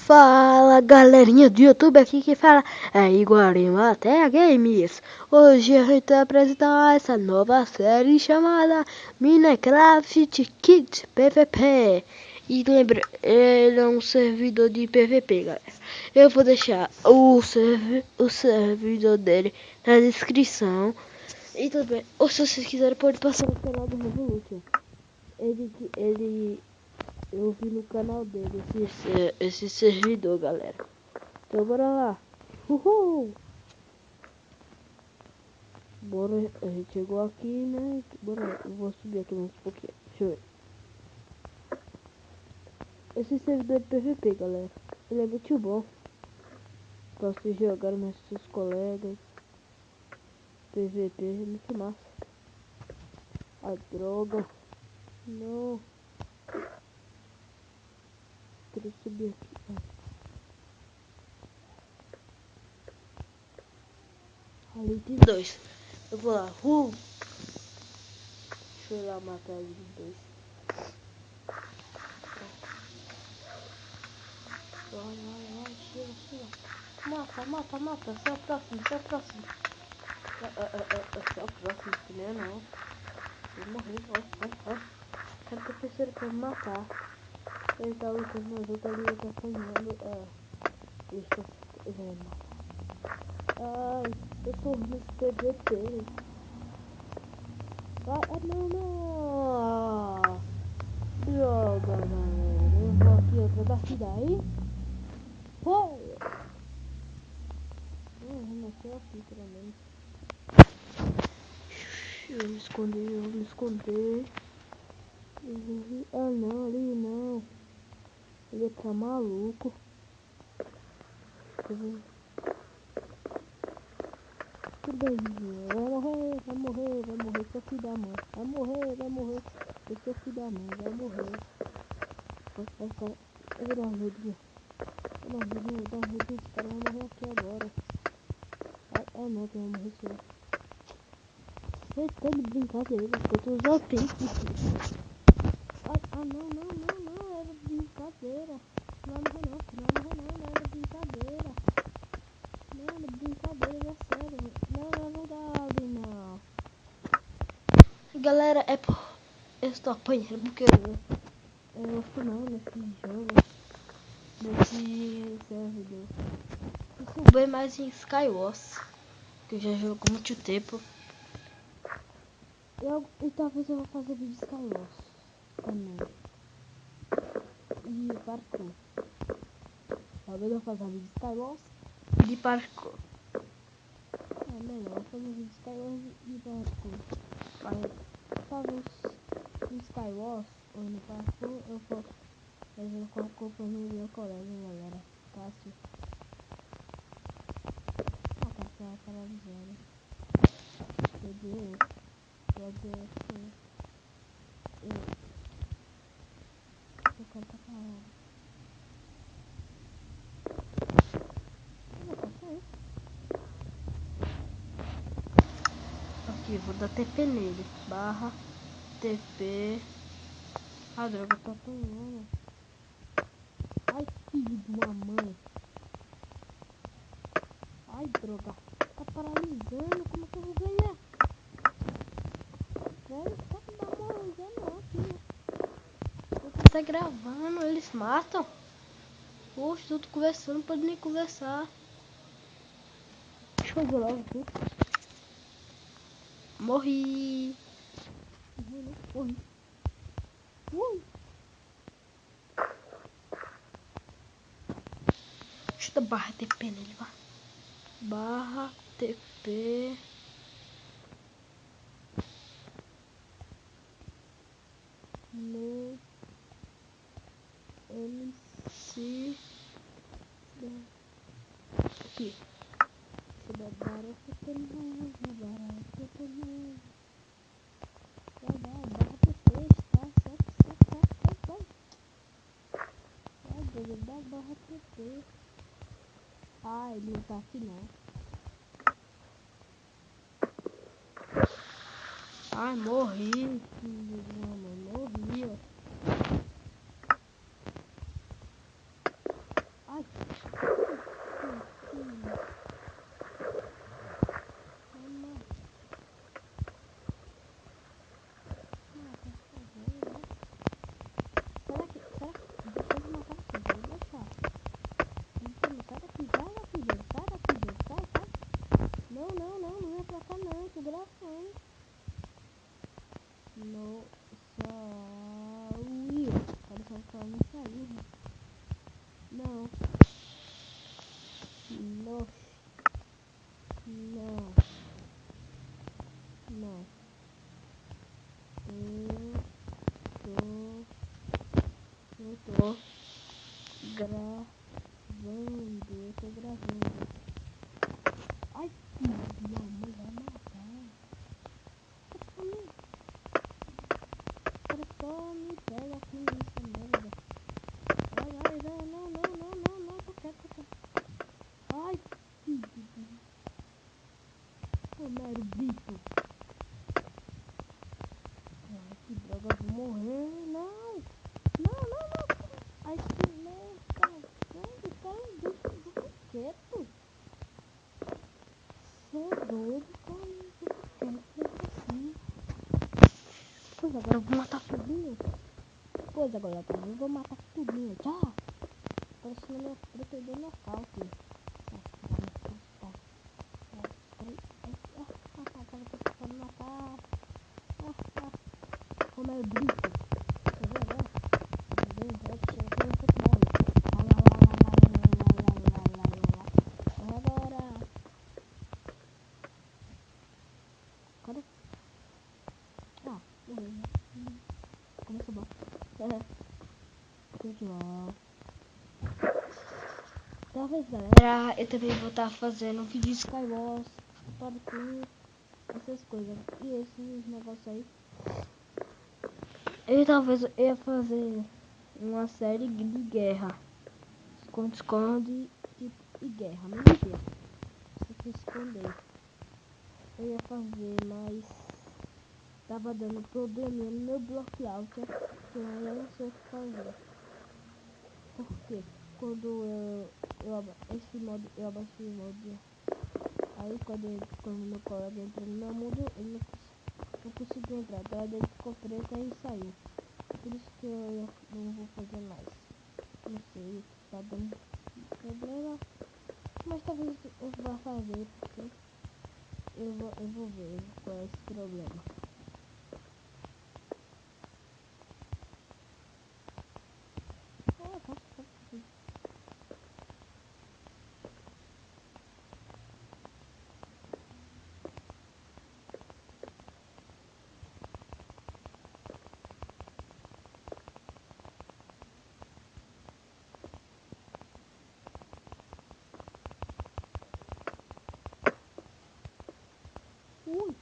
Fala galerinha do YouTube, aqui que fala é Igor Matéria Games. Hoje a gente vai apresentar essa nova série chamada Minecraft Kids PVP. E lembra, ele é um servidor de PVP, galera. Eu vou deixar o servidor dele na descrição. E também, ou se vocês quiserem, pode passar no canal do Revolution. Eu vi no canal dele esse servidor, galera. Então bora lá. Uhul! Bora, a gente chegou aqui, né? Bora, eu vou subir aqui mais um pouquinho. Deixa eu ver. Esse servidor de PVP, galera. Ele é muito bom. Pra você jogar com seus colegas. PVP é muito massa. A droga. Não. Quero subir aqui. Ali tem dois. Eu vou lá. Deixa eu ir lá matar ali os dois. Vai, chega. Mata. Você é o próximo. Você é o próximo, que nem não. Vou morrer, vai. Quero que o terceiro pra me matar. Ele tá lutando, mas eu tô ali, eu tô apanhando. Ele está me matar. Ai, eu tô nesse PVP. Não. Droga, mano. Eu vou aqui outra partida aí. Nasceu aqui, pelo menos. Eu vou me esconder. Não, ali não. Ele tá maluco. Tudo bem, vai morrer, seu filho da mãe. Vai morrer. Seu filho da mãe, vai morrer. Eu vou dar um medinho. Dá um medinho, esse cara vai morrer aqui agora. Não, que vai morrer sim. Você tá de brincadeira, eu tô usando tempo. Não, era brincadeira. Não era brincadeira. Não era brincadeira, é sério. Não é verdade, não. Galera, eu estou apanhando porque eu fui mal nesse jogo. Nesse servidor. Eu sou bem mais em Skywars, que eu já jogo há muito tempo. E talvez eu vou fazer vídeo de Skywars também. E parkour. Talvez eu vou fazer vídeo de Skywars e de parkour. É melhor, vou fazer vídeo de Skywars e parkour. Talvez no Skywars ou no parkour eu vou fazer com a companhia do meu colega, galera. Cássio. Cássio é paralisado. Pode ser. Eu quero tá parado. Aqui, vou dar TP nele. Barra TP. Ah, droga, eu tô apanhando. Ai, filho de uma mãe. Ai, droga. Tá paralisando. Como que eu vou ganhar? Velho, tá paralisando não, filho. Você tá gravando, eles matam. Poxa, eu tô conversando, não pode nem conversar. Deixa eu ver logo aqui. Morri. Deixa eu dar barra TP nele, vá. Barra TP. No MC. Aqui. Deixa eu dar barra TP no. Barra TP no. Vai dar barra TP, tá? Sai. Ai, Deus, dá barra TP. Ah, ele não tá aqui não. Ai, morri. Morri, ó. Ai, saiu. Não. Não. Não. Não. Eu tô gravando. Eu tô gravando. Ai, minha mãe vai matar. Só me pega aqui nessa merda. Ai, não, tô quieto. Ai, Romero Brito. Ai, que droga, eu vou morrer. Não. Ai, que merda. Deixa quieto. Você é doido, cara. Deixa assim. Pois agora eu vou matar tudinho. Eu vou matar tudinho. Tchau. Parecendo meu protetor nocaute. Cara, tô tentando matar. Como é o Brito. Quer ver agora? Dei um headshot aqui no futebol. Corre agora. Cadê? Ah, morreu. Começou bom. Futebol. Talvez, galera, eu também vou estar fazendo vídeo de Skywars, parkour, essas coisas. E esses negócios aí. E talvez eu ia fazer uma série de guerra. Esconde e guerra, mesmo dia. Você se esconder. Eu ia fazer, mas tava dando probleminha no meu block launcher. Que eu não sei o que fazer. Porque quando esse modo, eu abaixei o modo. Aí quando meu colega entrou no meu mundo, ele não conseguiu entrar. A tela dele ficou preta e saiu. Por isso que eu não vou fazer mais. Não sei o que tá dando problema. Mas talvez eu vá fazer, porque eu vou ver qual é esse problema. Tá. Ui.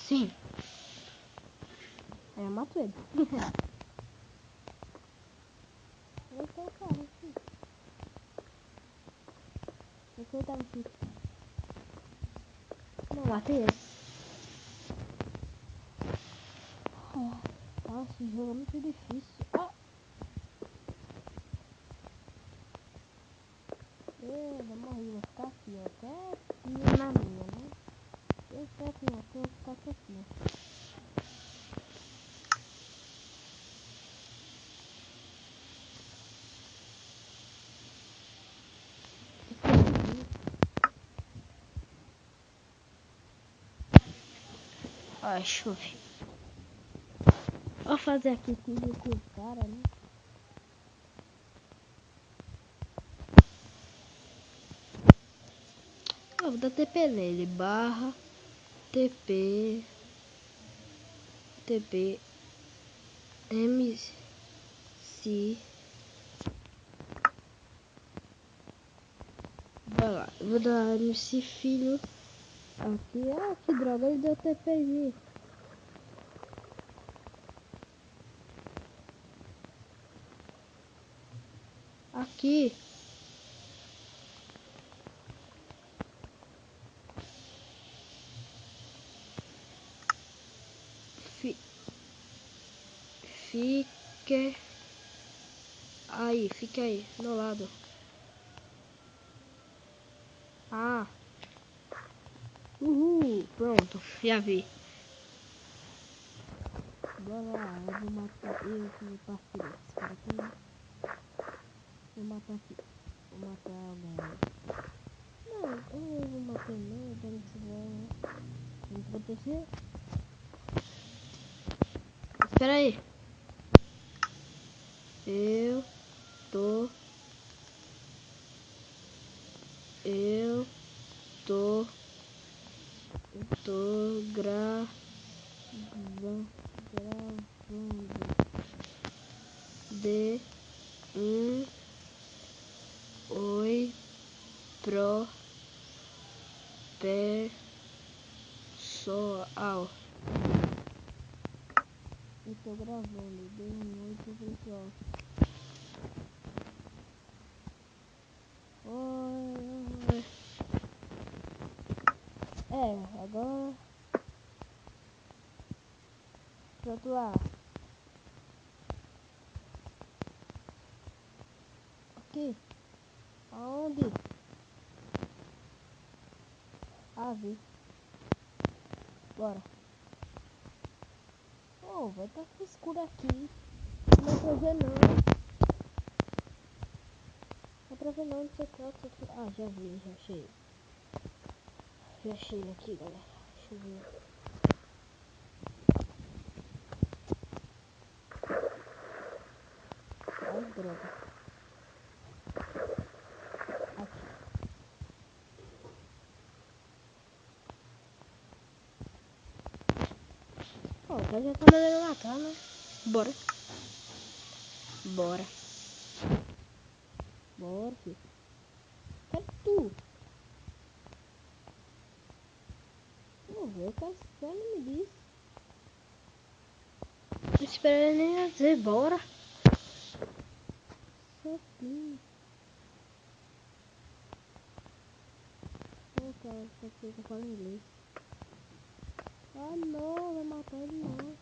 Sim. Aí eu mato ele. Então, cara, assim. Eu tava assim. Não, matei ele. Esse jogo é muito difícil. Eu morri, vou ficar aqui, ó. Quietinho na minha, né? Eu quietinho aqui, vou ficar quietinho. Ó, chove. Vou fazer aqui tudo com o cara, né? Ó, vou dar TP nele. Barra TP MC. Vai lá, eu vou dar MC filho aqui. Ah, que droga, ele deu TP em mim. Aqui. Fique aí, do meu lado. Ah. Uhul, pronto, já vi. Bora, eu vou matar, eu que vou partir esse cara aqui, né? Vou matar aqui, vou matar alguém aí. Não, acontecer? Espera aí. Eu tô gravando de oi pro pessoal. Eu tô gravando de oi pro pessoal. Oi. Agora pronto lá. Aqui. Aonde? Vi. Bora. Vai estar escuro aqui. Não dá pra ver não. Não dá pra ver não onde você tá. Já vi, já achei. Já achei ele aqui, galera. Deixa eu ver. Ai, droga. Aqui. O cara já tá mandando matar, né? Bora. Bora, filho. Cadê tu? Eu quero esperar, ele me disse. Não espera ele nem dizer, bora. Certinho. Cara, só que eu falo inglês. Não, vai matar ele não.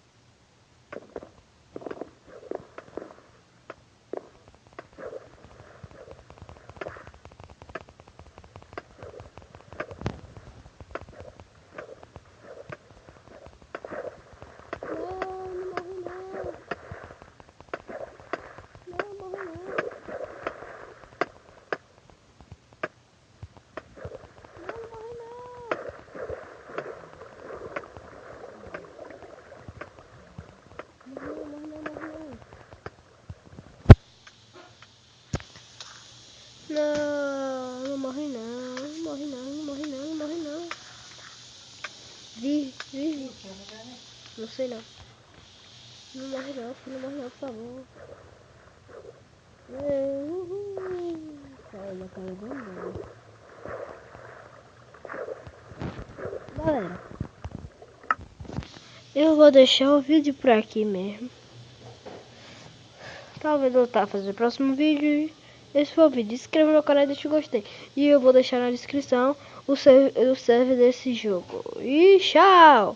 Não morre não, não morre não, não morre não, não morre não. Vive. Não sei não. Não morre não, filho, não morre não, por favor. Já caiu bem. Galera, eu vou deixar o vídeo por aqui mesmo. Talvez eu tá fazendo o próximo vídeo. Esse foi o vídeo. Se inscreva no canal e deixa o gostei. E eu vou deixar na descrição o server desse jogo. E tchau!